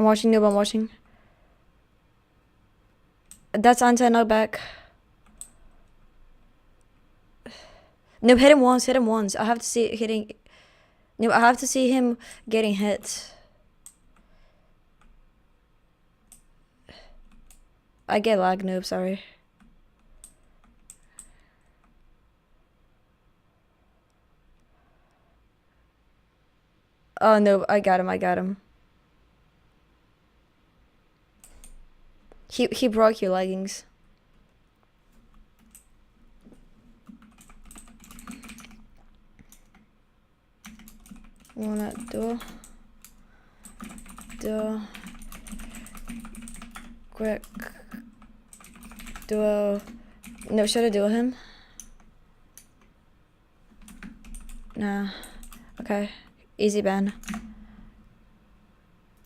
I'm watching, noob, I'm watching. That's anti-knock back. Noob, hit him once. I have to see it hitting. Noob, I have to see him getting hit. I get lag, noob, sorry. Oh, no, I got him. He broke your leggings. Wanna do quick duo. No, should I duel him? Nah. Okay. Easy ban.